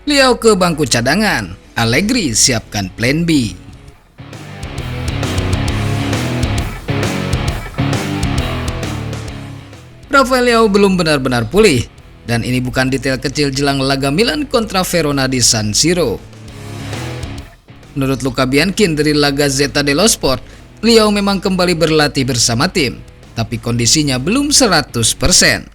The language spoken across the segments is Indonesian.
Liao ke bangku cadangan, Allegri siapkan plan B. Rafael Leao belum benar-benar pulih, dan ini bukan detail kecil jelang laga Milan kontra Verona di San Siro. Menurut Luca Bianchi dari La Gazzetta dello Sport, Leao memang kembali berlatih bersama tim, tapi kondisinya belum 100%.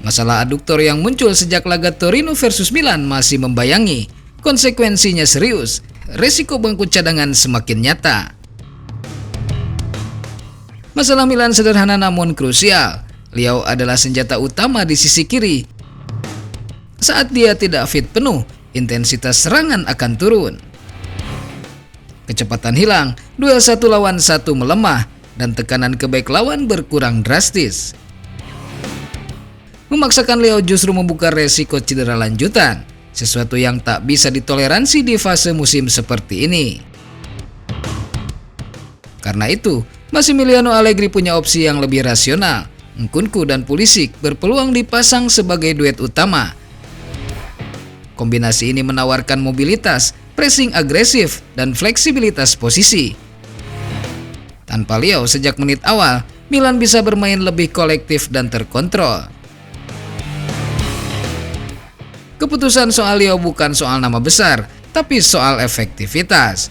Masalah aduktor yang muncul sejak laga Torino versus Milan masih membayangi. Konsekuensinya serius, resiko bangku cadangan semakin nyata. Masalah Milan sederhana namun krusial. Leao adalah senjata utama di sisi kiri. Saat dia tidak fit penuh, intensitas serangan akan turun. Kecepatan hilang, duel 1 lawan 1 melemah, dan tekanan ke bek lawan berkurang drastis. Memaksakan Leao justru membuka resiko cedera lanjutan, sesuatu yang tak bisa ditoleransi di fase musim seperti ini. Karena itu, Massimiliano Allegri punya opsi yang lebih rasional. Nkunku dan Pulisic berpeluang dipasang sebagai duet utama. Kombinasi ini menawarkan mobilitas, pressing agresif, dan fleksibilitas posisi. Tanpa Leao sejak menit awal, Milan bisa bermain lebih kolektif dan terkontrol. Keputusan soal Leao bukan soal nama besar, tapi soal efektivitas.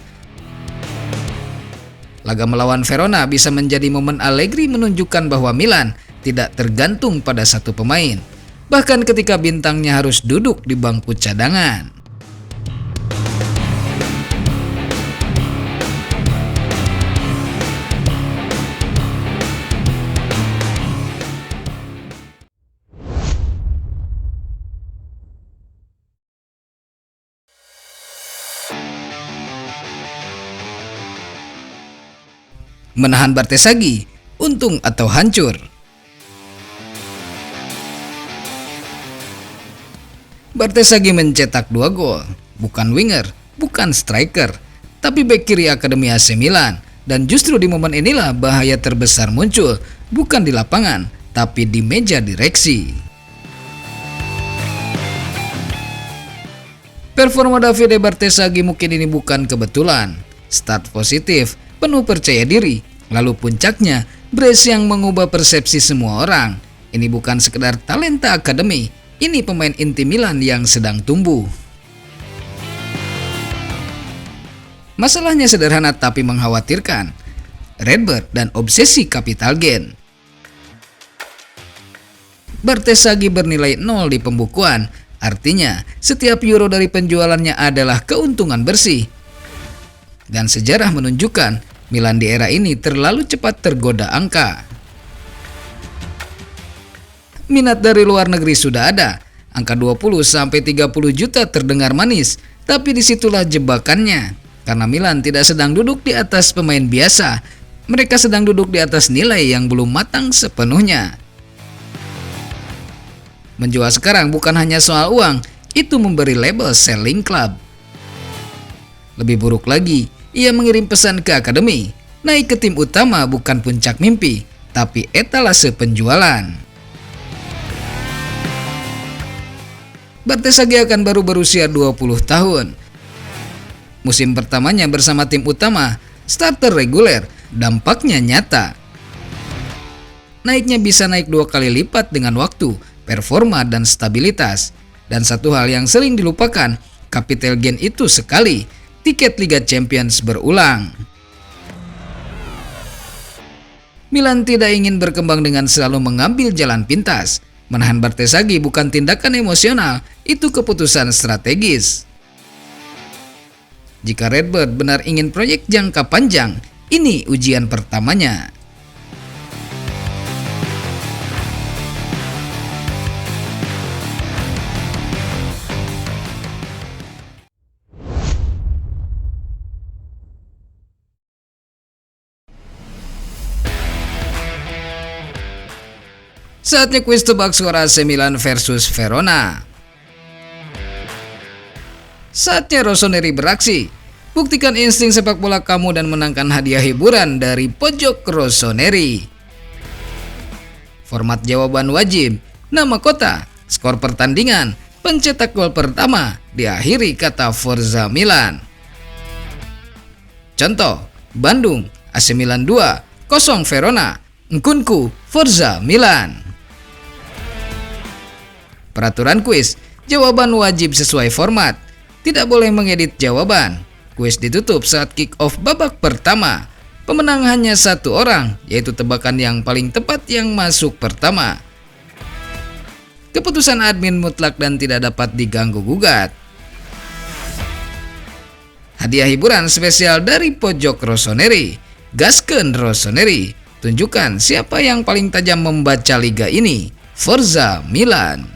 Laga melawan Verona bisa menjadi momen Allegri menunjukkan bahwa Milan tidak tergantung pada satu pemain, bahkan ketika bintangnya harus duduk di bangku cadangan. Menahan Bartesaghi, untung atau hancur? Bartesaghi mencetak 2 gol, bukan winger, bukan striker, tapi bek kiri Akademi AC Milan. Dan justru di momen inilah bahaya terbesar muncul, bukan di lapangan, tapi di meja direksi. Performa Davide Bartesaghi mungkin ini bukan kebetulan. Start positif, penuh percaya diri, lalu puncaknya brace yang mengubah persepsi semua orang. Ini bukan sekedar talenta akademi, ini pemain inti Milan yang sedang tumbuh. Masalahnya sederhana tapi mengkhawatirkan. Redbird dan obsesi capital gain. Bartesaghi bernilai 0 di pembukuan, artinya setiap euro dari penjualannya adalah keuntungan bersih. Dan sejarah menunjukkan Milan di era ini terlalu cepat tergoda angka. Minat dari luar negeri sudah ada, angka 20-30 juta terdengar manis, tapi disitulah jebakannya. Karena Milan tidak sedang duduk di atas pemain biasa, mereka sedang duduk di atas nilai yang belum matang sepenuhnya. Menjual sekarang bukan hanya soal uang, itu memberi label selling club. Lebih buruk lagi, ia mengirim pesan ke akademi, naik ke tim utama bukan puncak mimpi, tapi etalase penjualan. Bartesaghi akan baru berusia 20 tahun. Musim pertamanya bersama tim utama, starter reguler, dampaknya nyata. Naiknya bisa naik 2 kali lipat dengan waktu, performa, dan stabilitas. Dan satu hal yang sering dilupakan, capital gain itu sekali, tiket Liga Champions berulang. Milan tidak ingin berkembang dengan selalu mengambil jalan pintas. Menahan Bartesaghi bukan tindakan emosional, itu keputusan strategis. Jika Redbird benar ingin proyek jangka panjang, ini ujian pertamanya. Saatnya kuis tebak skor AC Milan versus Verona. Saatnya Rossoneri beraksi. Buktikan insting sepak bola kamu dan menangkan hadiah hiburan dari pojok Rossoneri. Format jawaban wajib, nama kota, skor pertandingan, Pencetak gol pertama diakhiri kata Forza Milan. Contoh, Bandung, AC Milan 2, 0 Verona, Nkunku, Forza Milan. Peraturan kuis, jawaban wajib sesuai format. Tidak boleh mengedit jawaban. Kuis ditutup saat kick off babak pertama. Pemenang hanya satu orang, yaitu tebakan yang paling tepat yang masuk pertama. Keputusan admin mutlak dan tidak dapat diganggu-gugat. Hadiah hiburan spesial dari pojok Rossoneri. Gaskeun Rossoneri, tunjukkan siapa yang paling tajam membaca liga ini. Forza Milan.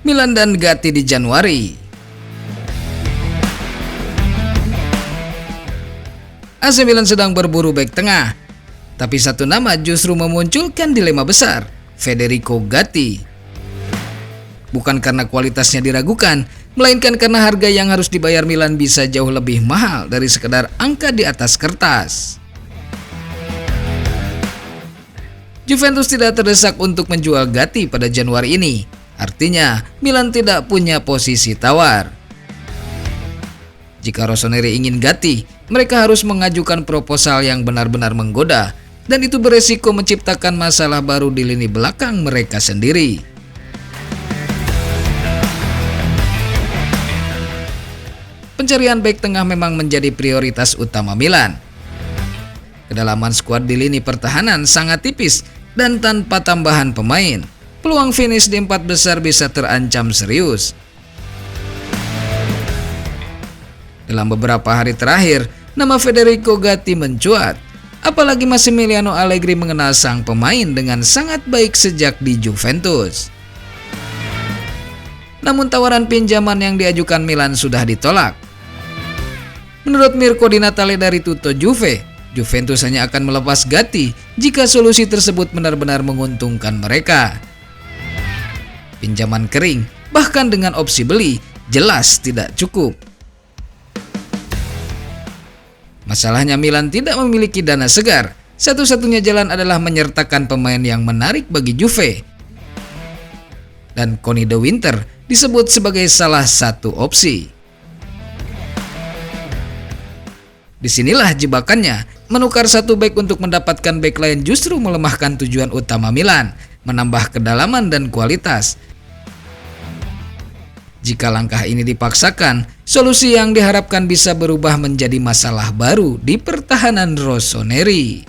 Milan dan Gatti di Januari. AC Milan sedang berburu bek tengah, tapi satu nama justru memunculkan dilema besar, Federico Gatti. Bukan karena kualitasnya diragukan, melainkan karena harga yang harus dibayar Milan bisa jauh lebih mahal dari sekedar angka di atas kertas. Juventus tidak terdesak untuk menjual Gatti pada Januari ini. Artinya, Milan tidak punya posisi tawar. Jika Rossoneri ingin Gatti, mereka harus mengajukan proposal yang benar-benar menggoda, dan itu beresiko menciptakan masalah baru di lini belakang mereka sendiri. Pencarian bek tengah memang menjadi prioritas utama Milan. Kedalaman skuad di lini pertahanan sangat tipis dan tanpa tambahan pemain. Peluang finish di 4 besar bisa terancam serius. Dalam beberapa hari terakhir, nama Federico Gatti mencuat. Apalagi Massimiliano Allegri mengenal sang pemain dengan sangat baik sejak di Juventus. Namun tawaran pinjaman yang diajukan Milan sudah ditolak. Menurut Mirko Di Natale dari Tutto Juve, Juventus hanya akan melepas Gatti jika solusi tersebut benar-benar menguntungkan mereka. Pinjaman kering, bahkan dengan opsi beli, jelas tidak cukup. Masalahnya Milan tidak memiliki dana segar. Satu-satunya jalan adalah menyertakan pemain yang menarik bagi Juve. Dan Conny de Winter disebut sebagai salah satu opsi. Disinilah jebakannya, menukar satu bek untuk mendapatkan bek lain justru melemahkan tujuan utama Milan, menambah kedalaman dan kualitas. Jika langkah ini dipaksakan, solusi yang diharapkan bisa berubah menjadi masalah baru di pertahanan Rossoneri.